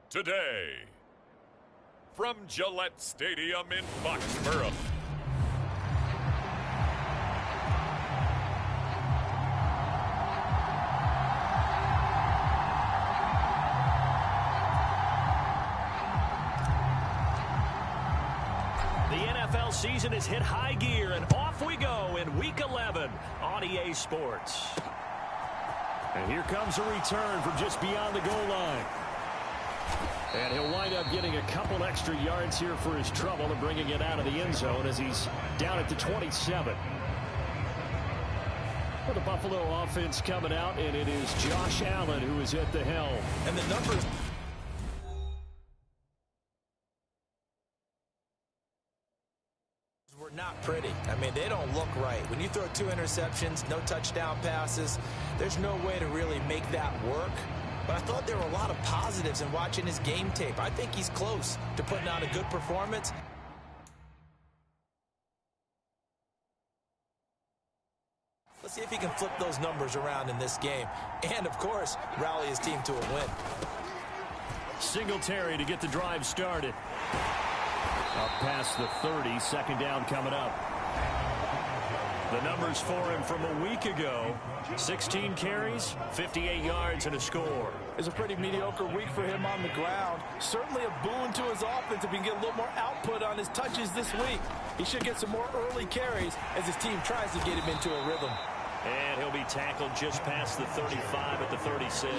today. From Gillette Stadium in Foxborough. The NFL season has hit high gear, and off we go in Week 11 on EA Sports. And here comes a return from just beyond the goal line. And he'll wind up getting a couple extra yards here for his trouble and bringing it out of the end zone as he's down at the 27. For the Buffalo offense coming out, and it is Josh Allen who is at the helm. And the numbers were not pretty. I mean, they don't look right. When you throw 2 interceptions, no touchdown passes, there's no way to really make that work. But I thought there were a lot of positives in watching his game tape. I think he's close to putting out a good performance. Let's see if he can flip those numbers around in this game. And, of course, rally his team to a win. Singletary to get the drive started. Up past the 30, second down coming up. The numbers for him from a week ago: 16 carries, 58 yards, and a score. It's a pretty mediocre week for him on the ground. Certainly a boon to his offense if he can get a little more output on his touches this week. He should get some more early carries as his team tries to get him into a rhythm. And he'll be tackled just past the 35 at the 36.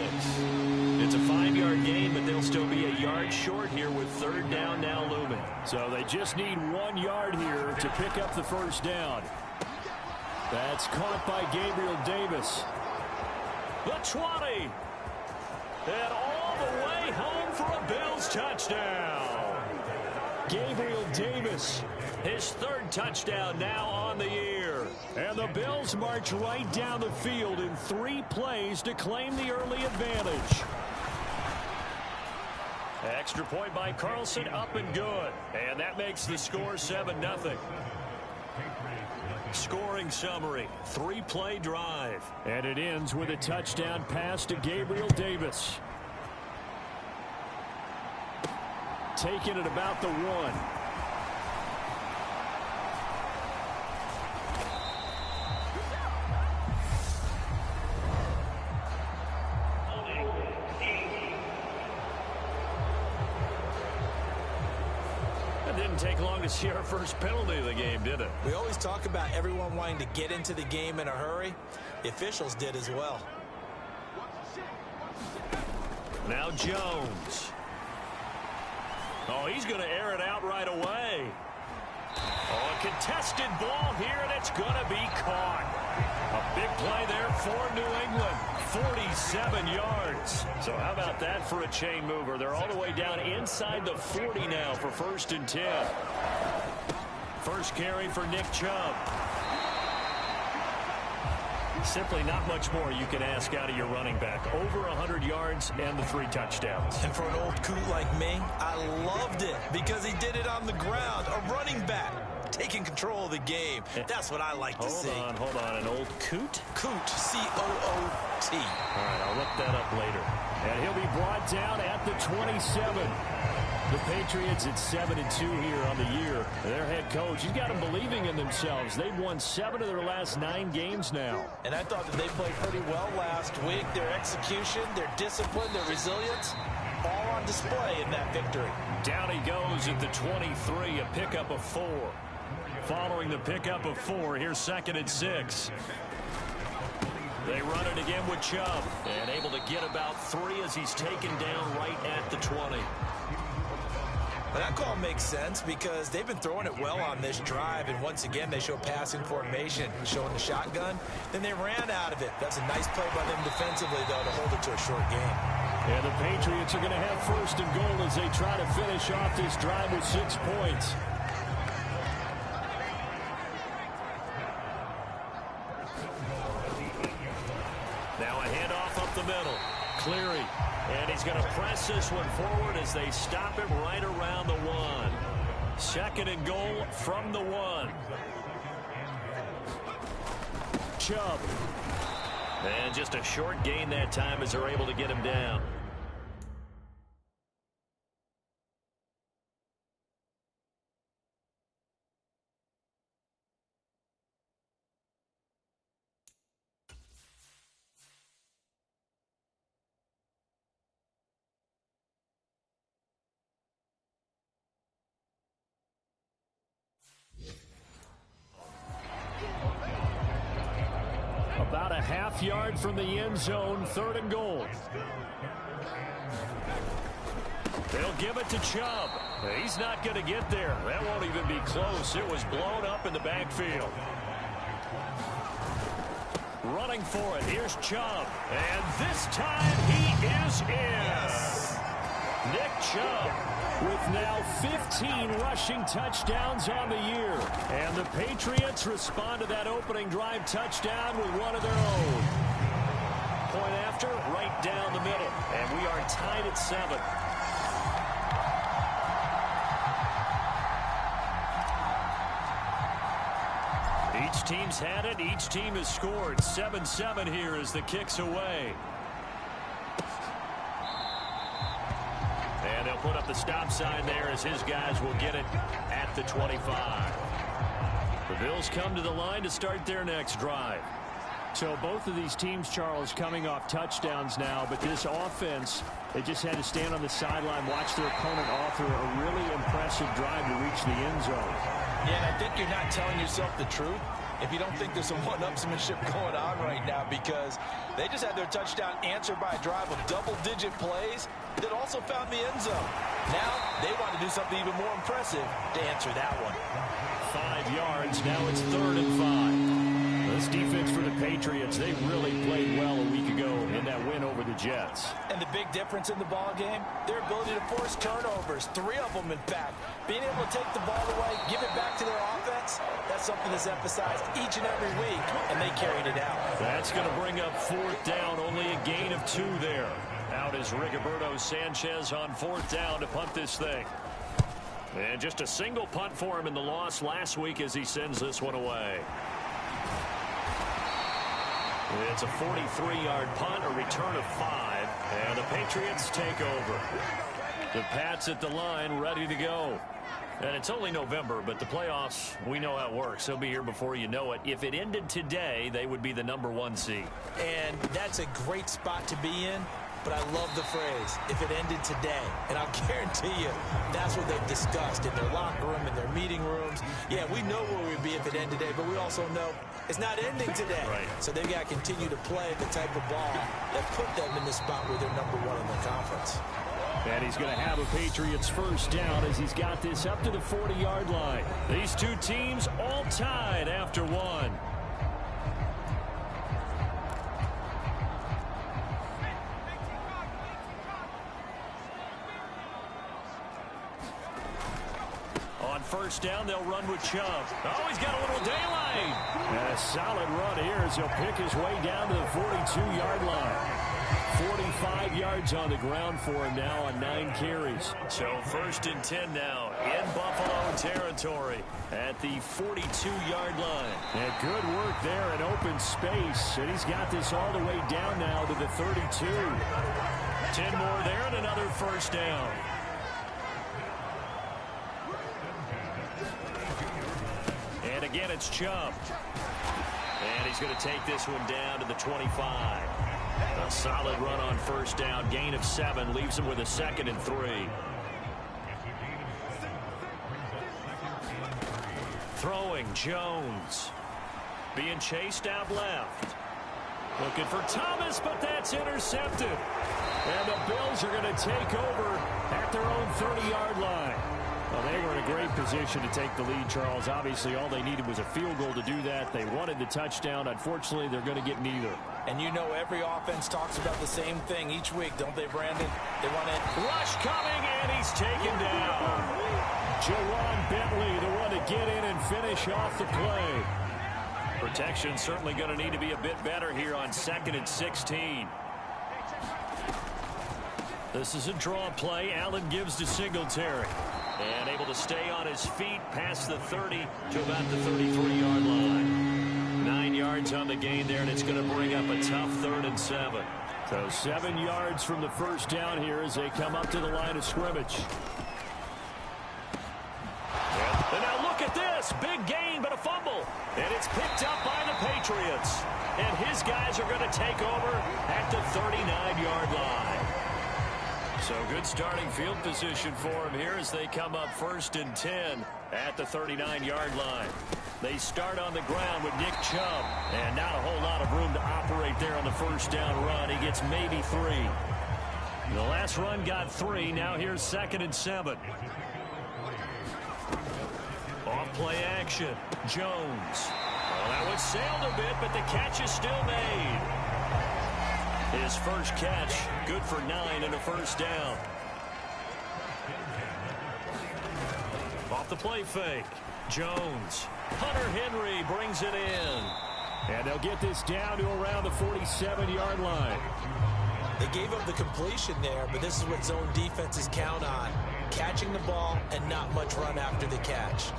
It's a 5-yard gain, but they'll still be a yard short here with third down now looming. So they just need 1 yard here to pick up the first down. That's caught by Gabriel Davis. The 20. And all the way home for a Bills touchdown. Gabriel Davis. His third touchdown now on the year. And the Bills march right down the field in 3 plays to claim the early advantage. Extra point by Carlson, up and good. And that makes the score 7-0. Scoring summary: 3-play drive. And it ends with a touchdown pass to Gabriel Davis. Taking it about the 1. It didn't take long to see our first penalty of the game, did it? We always talk about everyone wanting to get into the game in a hurry. The officials did as well. Now Jones. Oh, he's going to air it out right away. Oh, a contested ball here, and it's going to be caught. A big play there for New England. 47 yards. So how about that for a chain mover? They're all the way down inside the 40 now for 1st and 10. First carry for Nick Chubb. Simply not much more you can ask out of your running back. Over 100 yards and the 3 touchdowns. And for an old coot like me, I loved it because he did it on the ground. A running back taking control of the game. That's what I like to see. Hold on. An old coot? Coot, C-O-O-T. All right, I'll look that up later. And he'll be brought down at the 27. The Patriots at 7-2 here on the year. Their head coach, he's got them believing in themselves. They've won 7 of their last 9 games now. And I thought that they played pretty well last week. Their execution, their discipline, their resilience, all on display in that victory. Down he goes at the 23, a pickup of 4. Following the pickup of 4, here's 2nd and 6. They run it again with Chubb, and able to get about 3 as he's taken down right at the 20. But that call makes sense because they've been throwing it well on this drive, and once again they show passing formation, showing the shotgun. Then they ran out of it. That's a nice play by them defensively, though, to hold it to a short game. And the Patriots are going to have 1st and goal as they try to finish off this drive with 6 points. Now a handoff up the middle. Cleary. And he's going to press this one forward as they stop him right around the 1. 2nd and goal from the 1. Chubb. And just a short gain that time as they're able to get him down. About a half yard from the end zone, 3rd and goal. They'll give it to Chubb. He's not going to get there. That won't even be close. It was blown up in the backfield. Running for it. Here's Chubb. And this time he is in. Yes. Nick Chubb with now 15 rushing touchdowns on the year. And the Patriots respond to that opening drive touchdown with one of their own. Point after, right down the middle. And we are tied at 7. Each team's had it. Each team has scored. 7-7 here as the kick's away. And they'll put up the stop sign there as his guys will get it at the 25. The Bills come to the line to start their next drive. So both of these teams, Charles, coming off touchdowns now, but this offense, they just had to stand on the sideline, watch their opponent author a really impressive drive to reach the end zone. Yeah, and I think you're not telling yourself the truth if you don't think there's some one-upsmanship going on right now, because they just had their touchdown answered by a drive of double-digit plays that also found the end zone. Now they want to do something even more impressive to answer that one. 5 yards. Now it's 3rd and 5. This defense for the Patriots, they really played well a week ago in that win over the Jets. And the big difference in the ball game, their ability to force turnovers, 3 of them in fact. Being able to take the ball away, give it back to their offense, that's something that's emphasized each and every week, and they carried it out. That's going to bring up 4th down, only a gain of 2 there. Out is Rigoberto Sanchez on 4th down to punt this thing. And just a single punt for him in the loss last week as he sends this one away. It's a 43-yard punt, a return of 5, and the Patriots take over. The Pats at the line, ready to go. And it's only November, but the playoffs, we know how it works. They'll be here before you know it. If it ended today, they would be the #1 seed. And that's a great spot to be in. But I love the phrase, if it ended today. And I'll guarantee you, that's what they've discussed in their locker room, in their meeting rooms. Yeah, we know where we'd be if it ended today, but we also know it's not ending today. Right. So they've got to continue to play the type of ball that put them in the spot where they're #1 in the conference. And he's going to have a Patriots first down as he's got this up to the 40-yard line. These two teams all tied after 1. On first down, they'll run with Chubb. Oh, he's got a little daylight. And a solid run here as he'll pick his way down to the 42-yard line. 45 yards on the ground for him now on 9 carries. So 1st and 10 now in Buffalo territory at the 42-yard line. And good work there in open space. And he's got this all the way down now to the 32. 10 more there and another first down. And again, it's Chubb. And he's going to take this one down to the 25. A solid run on first down. Gain of 7 leaves him with a 2nd and 3. Throwing Jones. Being chased out left. Looking for Thomas, but that's intercepted. And the Bills are going to take over at their own 30-yard line. Well, they were in a great position to take the lead, Charles. Obviously, all they needed was a field goal to do that. They wanted the touchdown. Unfortunately, they're going to get neither. And you know every offense talks about the same thing each week, don't they, Brandon? They want to... Rush coming, and he's taken down. Jawan Bentley, the one to get in and finish off the play. Protection certainly going to need to be a bit better here on 2nd and 16. This is a draw play. Allen gives to Singletary. And able to stay on his feet past the 30 to about the 33-yard line. 9 yards on the gain there, and it's going to bring up a tough 3rd and 7. So 7 yards from the first down here as they come up to the line of scrimmage. And now look at this. Big gain, but a fumble. And it's picked up by the Patriots. And his guys are going to take over at the 39-yard line. So good starting field position for him here as they come up 1st and 10 at the 39-yard line. They start on the ground with Nick Chubb. And not a whole lot of room to operate there on the first down run. He gets maybe 3. The last run got 3. Now here's 2nd and 7. Off play action. Jones. Well, that one sailed a bit, but the catch is still made. His first catch, good for 9 and a first down. Off the play fake. Jones. Hunter Henry brings it in. And they'll get this down to around the 47-yard line. They gave up the completion there, but this is what zone defenses count on. Catching the ball and not much run after the catch.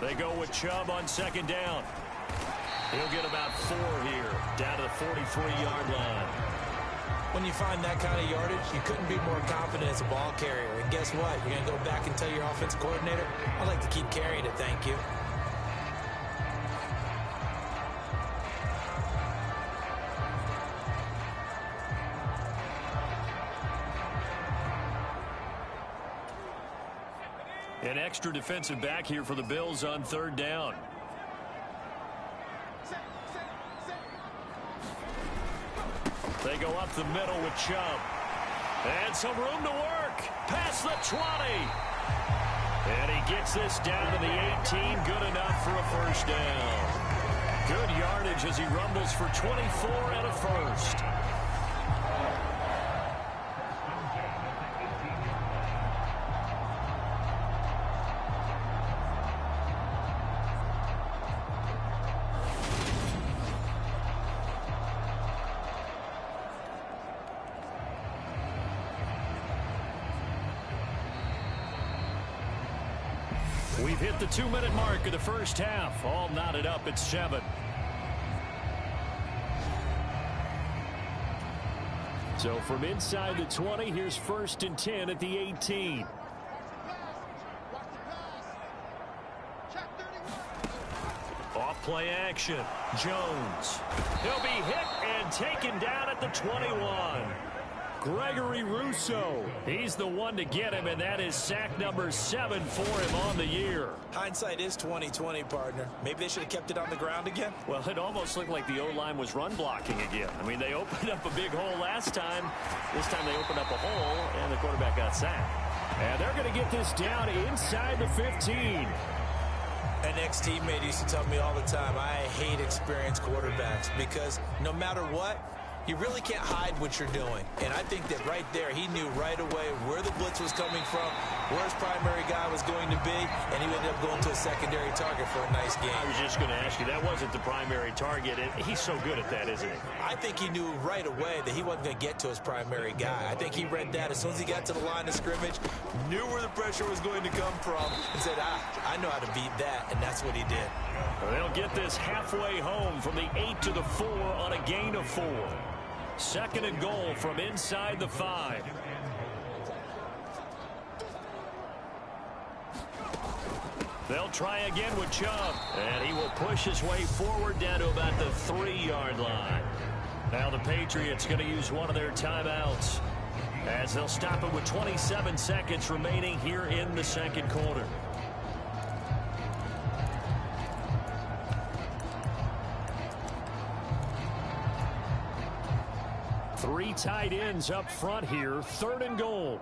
They go with Chubb on 2nd down. He'll get about 4 here, down to the 43-yard line. When you find that kind of yardage, you couldn't be more confident as a ball carrier. And guess what? You're going to go back and tell your offensive coordinator, I'd like to keep carrying it, thank you. An extra defensive back here for the Bills on 3rd down. They go up the middle with Chubb. And some room to work. Past the 20. And he gets this down to the 18. Good enough for a first down. Good yardage as he rumbles for 24 and a first. We've hit the 2-minute mark of the first half. All knotted up at 7. So from inside the 20, here's 1st and 10 at the 18. Off play action. Jones. He'll be hit and taken down at the 21. Gregory Rousseau. He's the one to get him, and that is sack number 7 for him on the year. Hindsight is 20/20, partner. Maybe they should have kept it on the ground again. Well, it almost looked like the O-line was run blocking again. I mean, they opened up a big hole last time. This time they opened up a hole, and the quarterback got sacked. And they're going to get this down inside the 15. An ex-teammate used to tell me all the time, I hate experienced quarterbacks because no matter what, you really can't hide what you're doing. And I think that right there, he knew right away where the blitz was coming from, where his primary guy was going to be, and he ended up going to a secondary target for a nice game. I was just going to ask you, that wasn't the primary target. And he's so good at that, isn't he? I think he knew right away that he wasn't going to get to his primary guy. I think he read that as soon as he got to the line of scrimmage, knew where the pressure was going to come from, and said, I know how to beat that, and that's what he did. They'll get this halfway home from the 8 to the 4 on a gain of 4. 2nd and goal from inside the 5. They'll try again with Chubb, and he will push his way forward down to about the 3-yard line. Now the Patriots going to use one of their timeouts as they'll stop it with 27 seconds remaining here in the 2nd quarter. Three tight ends up front here. 3rd and goal.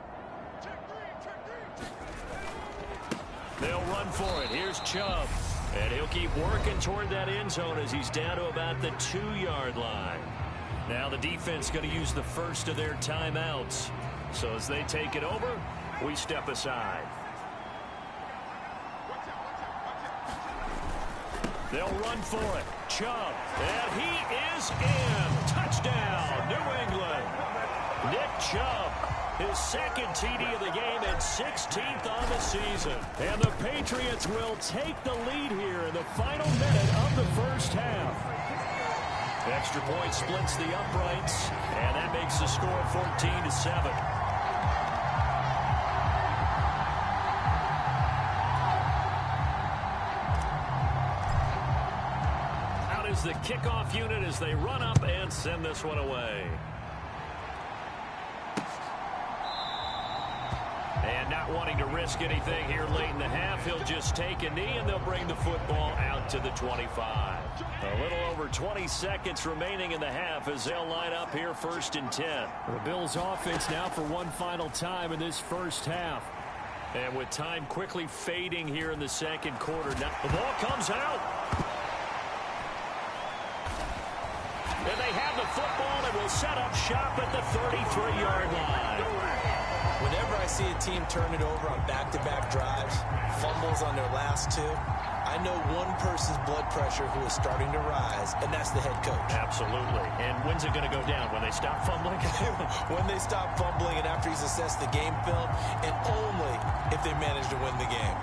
They'll run for it. Here's Chubb. And he'll keep working toward that end zone as he's down to about the 2-yard line. Now the defense going to use the first of their timeouts. So as they take it over, we step aside. They'll run for it. Chubb. And he is in. Touchdown, New England. Nick Chubb, his 2nd TD of the game and 16th on the season. And the Patriots will take the lead here in the final minute of the first half. Extra point splits the uprights, and that makes the score 14-7. The kickoff unit as they run up and send this one away. And not wanting to risk anything here late in the half, he'll just take a knee, and they'll bring the football out to the 25. A little over 20 seconds remaining in the half as they'll line up here 1st and 10. The Bills offense now for one final time in this first half. And with time quickly fading here in the second quarter, now the ball comes out. And they have the football and will set up shop at the 33-yard line. Whenever I see a team turn it over on back-to-back drives, fumbles on their last two, I know one person's blood pressure who is starting to rise, and that's the head coach. Absolutely. And when's it going to go down? When they stop fumbling? When they stop fumbling and after he's assessed the game film, and only if they manage to win the game.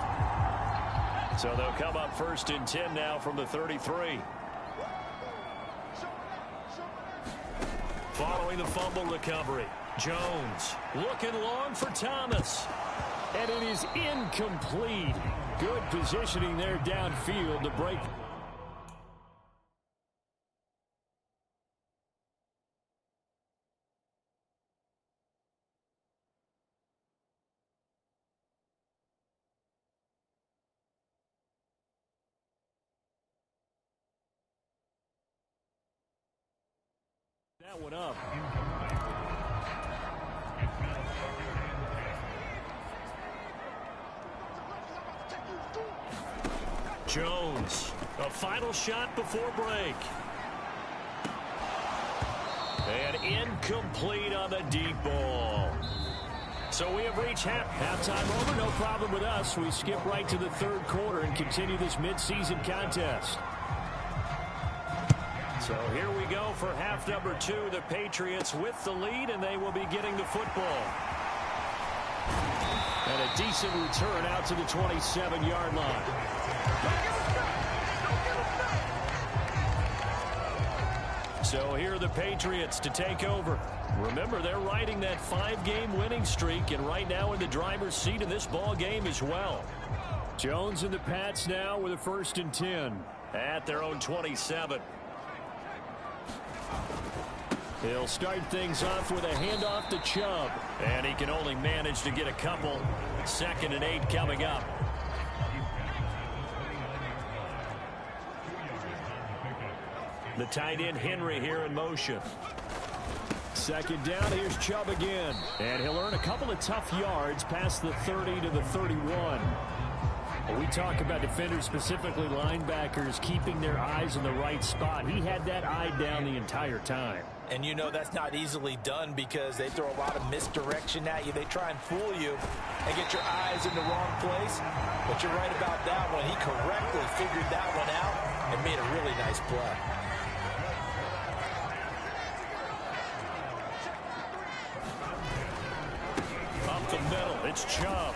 So they'll come up 1st and 10 now from the 33. Following the fumble recovery, Jones looking long for Thomas. And it is incomplete. Good positioning there downfield to break. That one up. Jones, a final shot before break. And incomplete on the deep ball. So we have reached halftime over. No problem with us. We skip right to the third quarter and continue this midseason contest. So here we go for half number 2. The Patriots with the lead, and they will be getting the football. And a decent return out to the 27-yard line. So here are the Patriots to take over. Remember, they're riding that 5-game winning streak, and right now in the driver's seat in this ball game as well. Jones and the Pats now with a 1st and 10. At their own 27. He'll start things off with a handoff to Chubb. And he can only manage to get a couple. 2nd and 8 coming up. The tight end Henry here in motion. 2nd down, here's Chubb again. And he'll earn a couple of tough yards past the 30 to the 31. We talk about defenders, specifically linebackers, keeping their eyes in the right spot. He had that eye down the entire time. And you know that's not easily done because they throw a lot of misdirection at you. They try and fool you and get your eyes in the wrong place. But you're right about that one. He correctly figured that one out and made a really nice play. Up the middle, it's Chubb.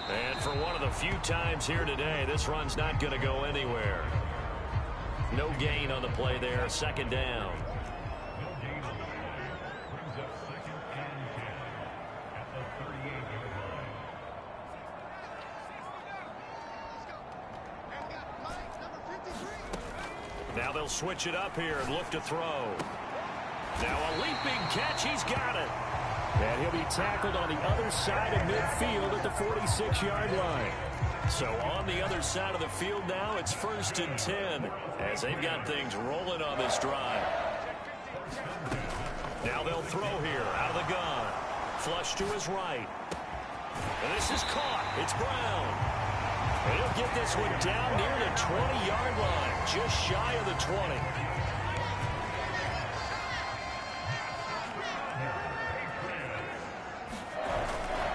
And for one of the few times here today, this run's not going to go anywhere. No gain on the play there. 2nd down. Now they'll switch it up here and look to throw. Now a leaping catch. He's got it. And he'll be tackled on the other side of midfield at the 46-yard line. So on the other side of the field now, it's 1st and 10 as they've got things rolling on this drive. Now they'll throw here out of the gun. Flush to his right. And this is caught. It's Brown. And he'll get this one down near the 20-yard line, just shy of the 20.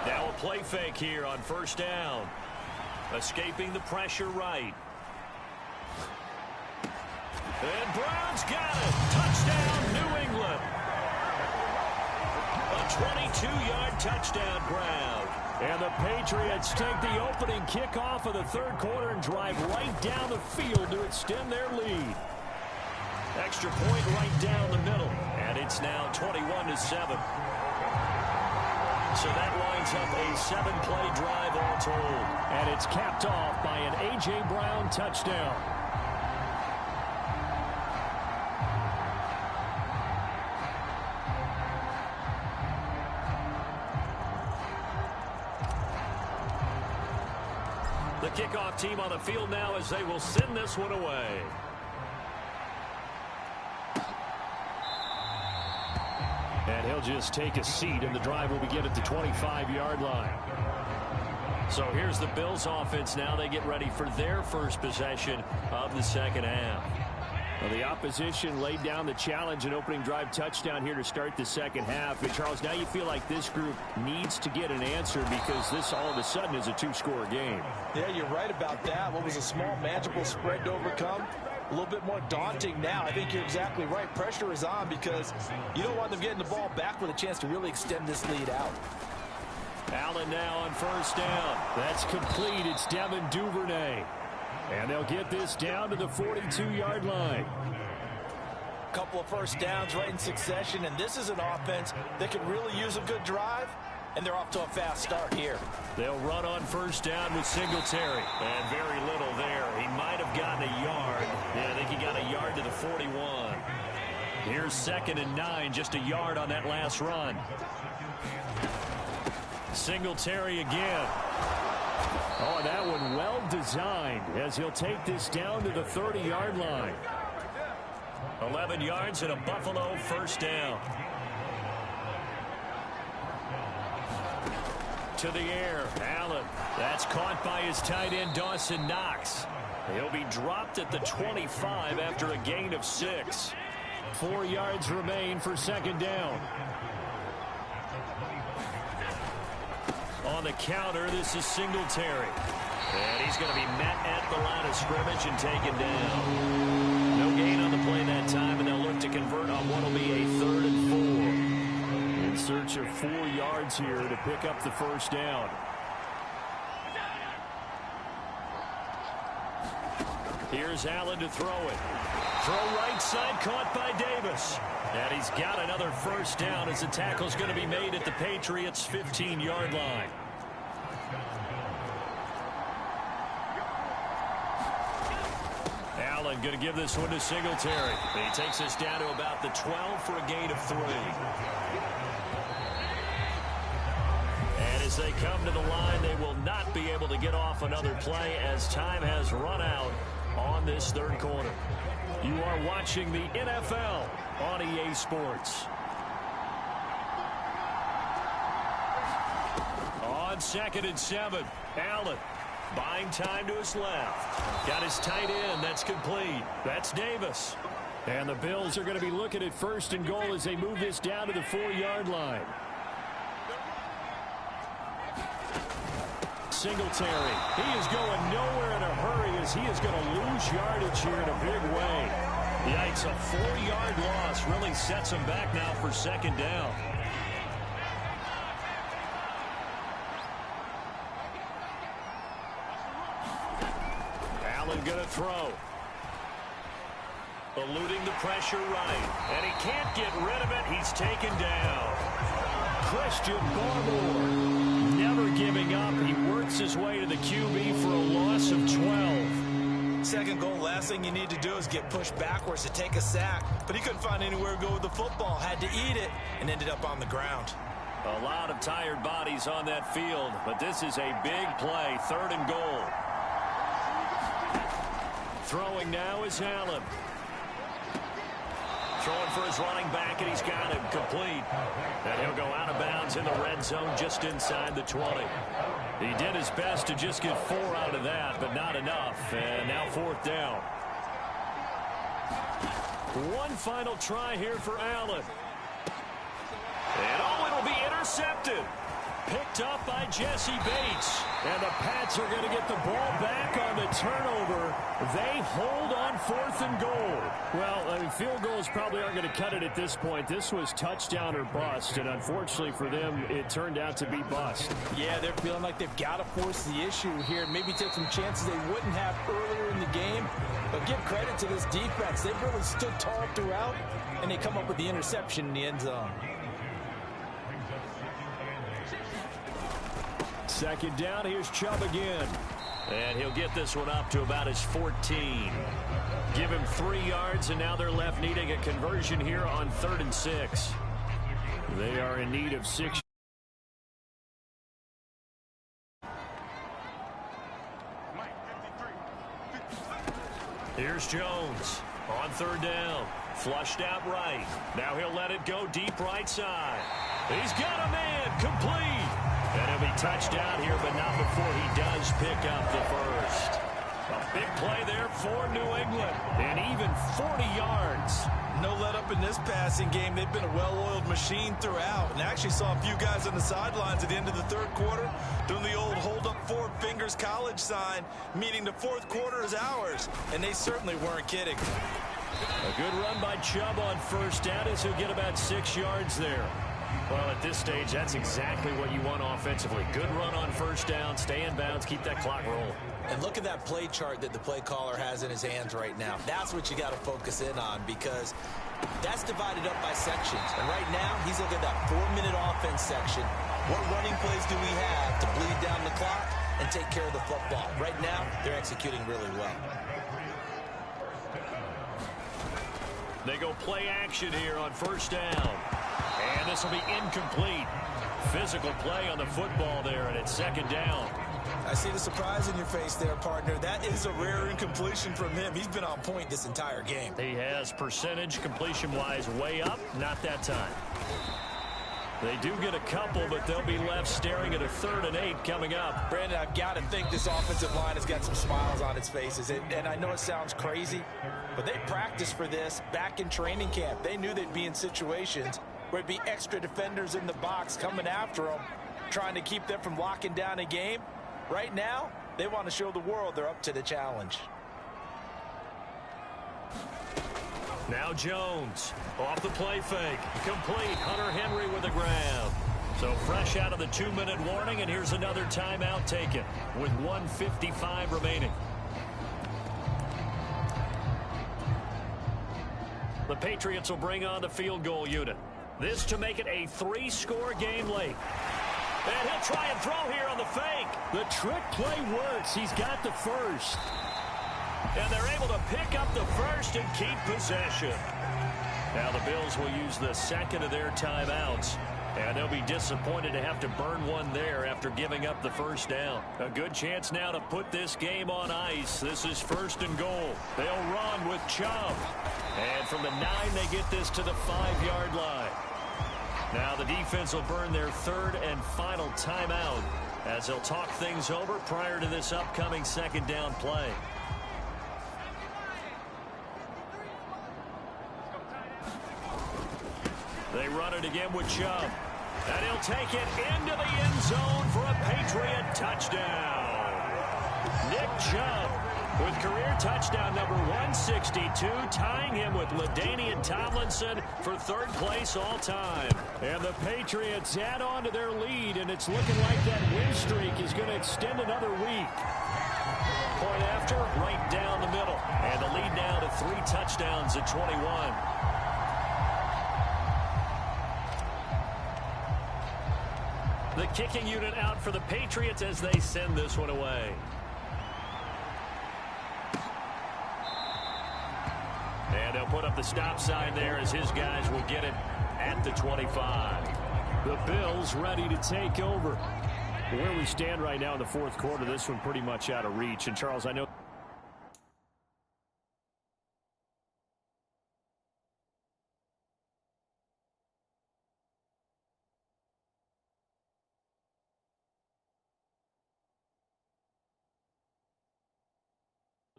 Now a play fake here on 1st down. Escaping the pressure right. And Brown's got it. Touchdown, New England. A 22-yard touchdown, Brown. And the Patriots take the opening kickoff of the third quarter and drive right down the field to extend their lead. Extra point right down the middle. And it's now 21-7. So that lines up a 7-play drive all told. And it's capped off by an A.J. Brown touchdown. The kickoff team on the field now as they will send this one away. And he'll just take a seat, and the drive will begin at the 25-yard line. So here's the Bills offense now. They get ready for their first possession of the second half. Well, the opposition laid down the challenge, an opening drive touchdown here to start the second half. And Charles, now you feel like this group needs to get an answer because this all of a sudden is a two-score game. Yeah, you're right about that. What was a small, manageable spread to overcome? A little bit more daunting now. I think you're exactly right. Pressure is on because you don't want them getting the ball back with a chance to really extend this lead out. Allen now on first down. That's complete. It's Devin Duvernay. And they'll get this down to the 42-yard line. Couple of first downs right in succession, and this is an offense that could really use a good drive, and they're off to a fast start here. They'll run on first down with Singletary. And very little there. He might have gotten a yard. Yeah, I think he got a yard to the 41. Here's 2nd and 9, just a yard on that last run. Singletary again. Oh, that one well designed as he'll take this down to the 30-yard line. 11 yards and a Buffalo first down. To the air, Allen. That's caught by his tight end, Dawson Knox. He'll be dropped at the 25 after a gain of 6. 4 yards remain for second down. On the counter, this is Singletary. And he's going to be met at the line of scrimmage and taken down. No gain on the play that time, and they'll look to convert on what will be a 3rd and 4. In search of 4 yards here to pick up the first down. Here's Allen to throw it. Throw right side, caught by Davis. And he's got another first down as the tackle's going to be made at the Patriots' 15-yard line. Allen going to give this one to Singletary. He takes us down to about the 12 for a gain of 3. And as they come to the line, they will not be able to get off another play as time has run out on this third quarter. You are watching the NFL on EA Sports. On 2nd and 7, Allen buying time to his left. Got his tight end. That's complete. That's Davis. And the Bills are going to be looking at 1st and goal as they move this down to the 4-yard line. Singletary. He is going nowhere in a hurry as he is going to lose yardage here in a big way. Yikes, a 4-yard loss really sets him back now for second down. Allen going to throw. Eluding the pressure right. And he can't get rid of it. He's taken down. Christian Barmore. Never giving up. He works his way to the QB for a loss of 12. Second goal, last thing you need to do is get pushed backwards to take a sack. But he couldn't find anywhere to go with the football. Had to eat it and ended up on the ground. A lot of tired bodies on that field. But this is a big play. 3rd and goal. Throwing now is Allen. Throwing for his running back, and he's got him complete. And he'll go out of bounds in the red zone just inside the 20. He did his best to just get 4 out of that, but not enough. And now 4th down. One final try here for Allen. And oh, it'll be intercepted. Picked up by Jesse Bates. And the Pats are going to get the ball back on the turnover. They hold on 4th and goal. Well, I mean, field goals probably aren't going to cut it at this point. This was touchdown or bust, and unfortunately for them, it turned out to be bust. Yeah, they're feeling like they've got to force the issue here. Maybe take some chances they wouldn't have earlier in the game. But give credit to this defense. They've really stood tall throughout, and they come up with the interception in the end zone. 2nd down, here's Chubb again. And he'll get this one up to about his 14. Give him 3 yards, and now they're left needing a conversion here on 3rd and 6. They are in need of 6. Here's Jones on third down. Flushed out right. Now he'll let it go deep right side. He's got a man complete. And he'll be touched out here, but not before he does pick up the first. A big play there for New England. And even 40 yards. No let up in this passing game. They've been a well-oiled machine throughout. And actually saw a few guys on the sidelines at the end of the third quarter doing the old hold up 4 fingers college sign, meaning the fourth quarter is ours. And they certainly weren't kidding. A good run by Chubb on first down as he'll get about 6 yards there. Well, at this stage, that's exactly what you want offensively. Good run on first down, stay in bounds, keep that clock rolling. And look at that play chart that the play caller has in his hands right now. That's what you got to focus in on, because that's divided up by sections. And right now, he's looking at that 4-minute offense section. What running plays do we have to bleed down the clock and take care of the football? Right now, they're executing really well. They go play action here on first down. And this will be incomplete. Physical play on the football there, and it's second down. I see the surprise in your face there, partner. That is a rare incompletion from him. He's been on point this entire game. He has percentage completion-wise way up. Not that time. They do get a couple, but they'll be left staring at a 3rd and 8 coming up. Brandon, I've got to think this offensive line has got some smiles on its faces. And I know it sounds crazy, but they practiced for this back in training camp. They knew they'd be in situations where it'd be extra defenders in the box coming after them, trying to keep them from locking down a game. Right now, they want to show the world they're up to the challenge. Now Jones off the play fake. Complete. Hunter Henry with a grab. So fresh out of the 2-minute warning, and here's another timeout taken with 1:55 remaining. The Patriots will bring on the field goal unit. This to make it a 3-score game late. And he'll try and throw here on the fake. The trick play works. He's got the first. And they're able to pick up the first and keep possession. Now the Bills will use the second of their timeouts. And they'll be disappointed to have to burn one there after giving up the first down. A good chance now to put this game on ice. This is 1st and goal. They'll run with Chubb. And from the 9, they get this to the 5-yard line. Now the defense will burn their 3rd and final timeout as they'll talk things over prior to this upcoming 2nd down play. They run it again with Chubb. And he'll take it into the end zone for a Patriot touchdown. Nick Chubb with career touchdown number 162, tying him with LaDainian Tomlinson for 3rd place all time. And the Patriots add on to their lead, and it's looking like that win streak is going to extend another week. Point after, right down the middle. And the lead now to 3 touchdowns at 21. The kicking unit out for the Patriots as they send this one away. And they'll put up the stop sign there as his guys will get it at the 25. The Bills ready to take over. Where we stand right now in the 4th quarter, this one pretty much out of reach. And Charles, I know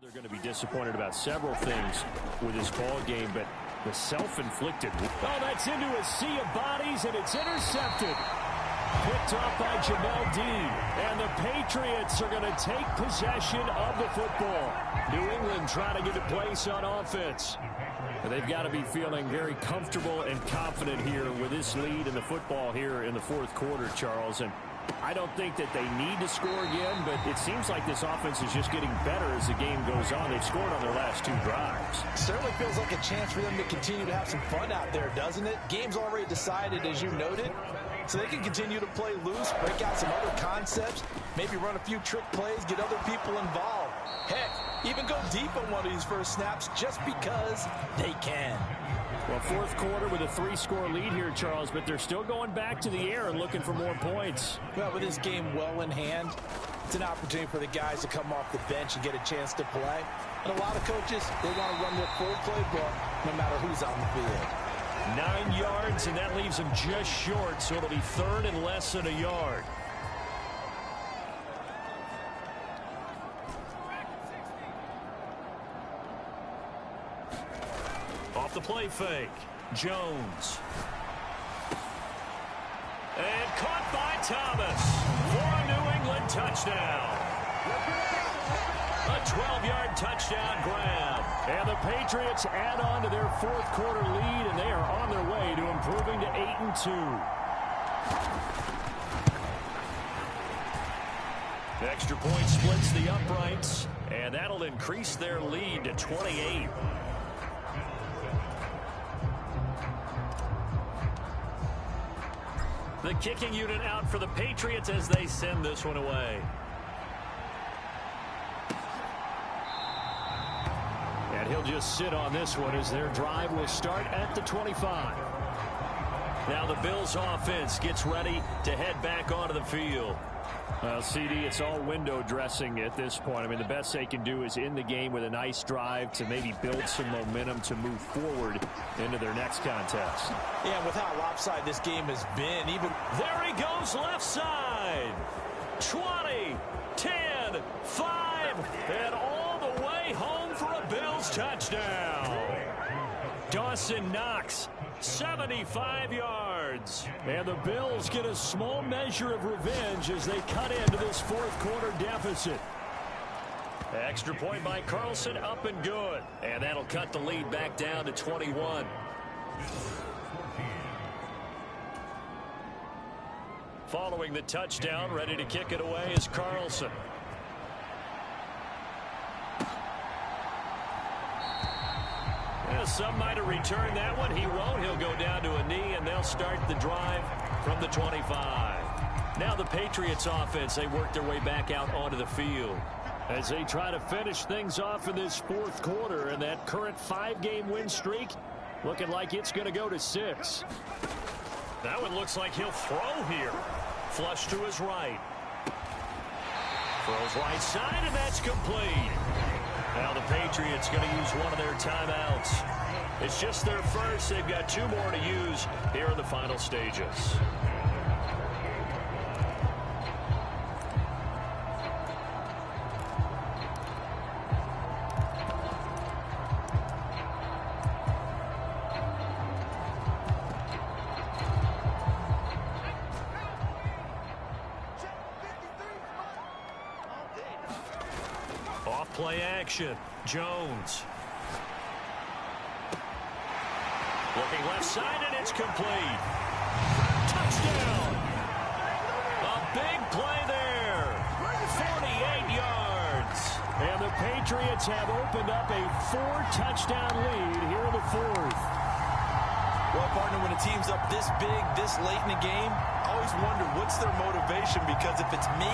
they're going to be disappointed about several things with this ball game, but the self-inflicted. Oh, that's into a sea of bodies, and it's intercepted. Picked off by Jamel Dean. And the Patriots are going to take possession of the football. New England trying to get a place on offense. And they've got to be feeling very comfortable and confident here with this lead in the football here in the 4th quarter, Charles. And I don't think that they need to score again, but it seems like this offense is just getting better as the game goes on. They've scored on their last 2 drives. Certainly feels like a chance for them to continue to have some fun out there, doesn't it? Game's already decided, as you noted, so they can continue to play loose, break out some other concepts, maybe run a few trick plays, get other people involved. Heck, even go deep on one of these first snaps just because they can. Well, fourth quarter with a 3-score lead here, Charles, but they're still going back to the air and looking for more points. Well, with this game well in hand, it's an opportunity for the guys to come off the bench and get a chance to play. And a lot of coaches, they want to run their full playbook no matter who's on the field. 9 yards, and that leaves them just short, so it'll be third and less than a yard. Off the play fake, Jones. And caught by Thomas for a New England touchdown. A 12-yard touchdown grab. And the Patriots add on to their fourth quarter lead, and they are on their way to improving to 8-2. The extra point splits the uprights, and that'll increase their lead to 28. The kicking unit out for the Patriots as they send this one away. And he'll just sit on this one as their drive will start at the 25. Now the Bills offense gets ready to head back onto the field. Well, CD, it's all window dressing at this point. I mean, the best they can do is end the game with a nice drive to maybe build some momentum to move forward into their next contest. Yeah, with how lopsided this game has been, even... There he goes left side. 20, 10, 5, and all the way home for a Bills touchdown. Dawson Knox, 75 yards. And the Bills get a small measure of revenge as they cut into this fourth quarter deficit. Extra point by Carlson, up and good. And that'll cut the lead back down to 21. Following the touchdown, ready to kick it away is Carlson. Some might have returned that one. He won't. He'll go down to a knee, and they'll start the drive from the 25. Now the Patriots offense, they work their way back out onto the field as they try to finish things off in this fourth quarter, and that current 5-game win streak looking like it's going to go to 6. That one looks like he'll throw here. Flush to his right. Throws right side, and that's complete. Now the Patriots going to use one of their timeouts. It's just their first. They've got 2 more to use here in the final stages. Play action. Jones. Looking left side, and it's complete. Touchdown. A big play there. 48 yards. And the Patriots have opened up a 4-touchdown lead here in the fourth. Well, partner, when a team's up this big, this late in the game, I always wonder what's their motivation, because if it's me,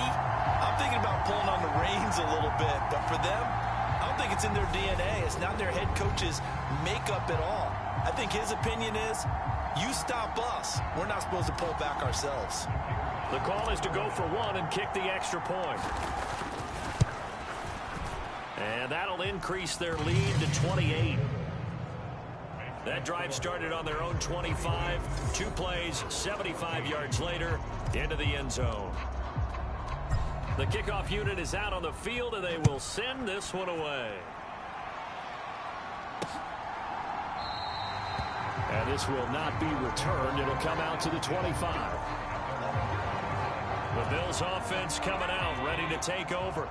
I'm thinking about pulling on the reins a little bit. But for them, I don't think it's in their DNA. It's not their head coach's makeup at all. I think his opinion is, you stop us. We're not supposed to pull back ourselves. The call is to go for 1 and kick the extra point. And that'll increase their lead to 28. That drive started on their own 25. 2 plays, 75 yards later, into the end zone. The kickoff unit is out on the field, and they will send this one away. And this will not be returned. It'll come out to the 25. The Bills offense coming out, ready to take over.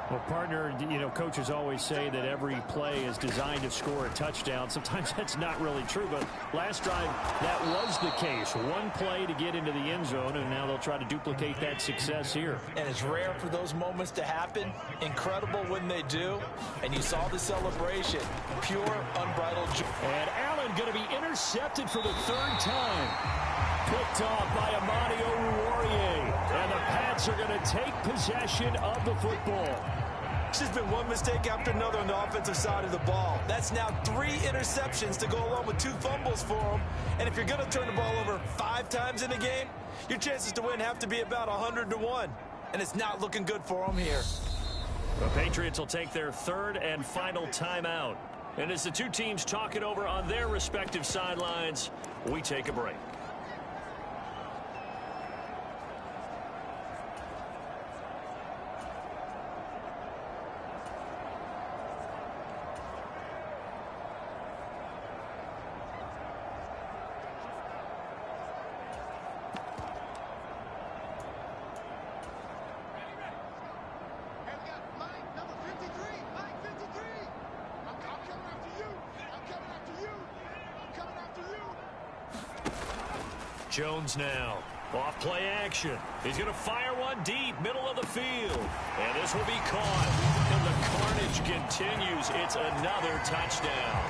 Well, partner, you know, coaches always say that every play is designed to score a touchdown. Sometimes that's not really true, but last drive, that was the case. 1 play to get into the end zone, and now they'll try to duplicate that success here. And it's rare for those moments to happen. Incredible when they do. And you saw the celebration. Pure, unbridled joy. And Allen going to be intercepted for the 3rd time. Picked off by Amani Oruwariye. And the Pats are going to take possession of the football. It's just been one mistake after another on the offensive side of the ball. That's now 3 interceptions to go along with 2 fumbles for him. And if you're going to turn the ball over 5 times in a game, your chances to win have to be about 100-1. And it's not looking good for him here. The Patriots will take their 3rd and final timeout. And as the two teams talk it over on their respective sidelines, we take a break. Jones now. Off play action. He's going to fire one deep, middle of the field. And this will be caught. And the carnage continues. It's another touchdown.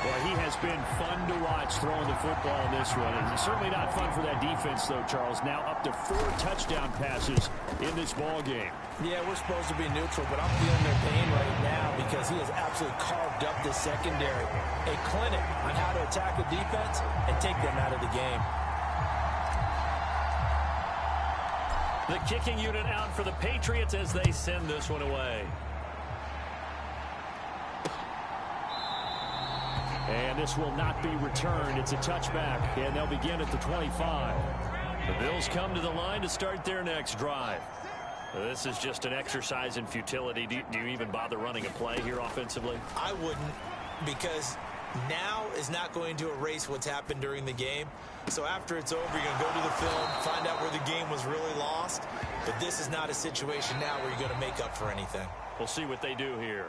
Well, he has been fun to watch throwing the football in this one. And it's certainly not fun for that defense, though, Charles. Now up to 4 touchdown passes in this ball game. Yeah, we're supposed to be neutral, but I'm feeling their pain right now because he has absolutely carved up the secondary. A clinic on how to attack the defense and take them out of the game. The kicking unit out for the Patriots as they send this one away. And this will not be returned. It's a touchback, and they'll begin at the 25. The Bills come to the line to start their next drive. This is just an exercise in futility. Do you even bother running a play here offensively? I wouldn't, because now is not going to erase what's happened during the game. So after it's over, you're going to go to the film, find out where the game was really lost. But this is not a situation now where you're going to make up for anything. We'll see what they do here.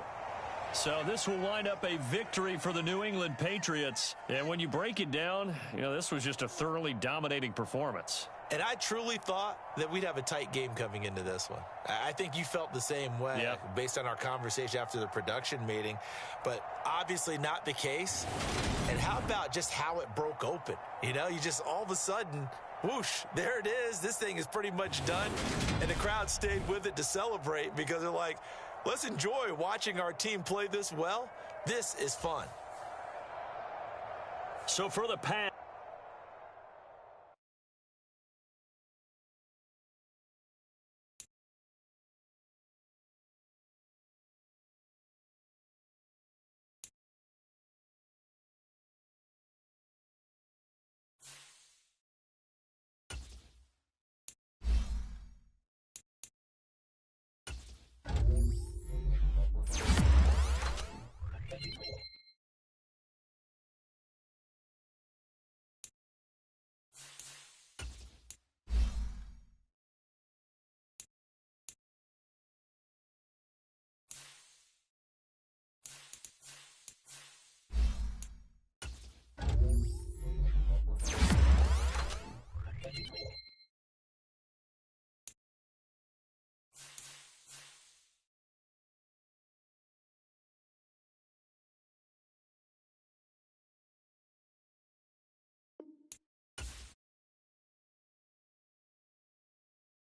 So this will wind up a victory for the New England Patriots. And when you break it down, this was just a thoroughly dominating performance. And I truly thought that we'd have a tight game coming into this one. I think you felt the same way based on our conversation after the production meeting, but obviously not the case. And how about just how it broke open? You just all of a sudden, whoosh, there it is. This thing is pretty much done. And the crowd stayed with it to celebrate because they're like, let's enjoy watching our team play this well. This is fun. So for the pass.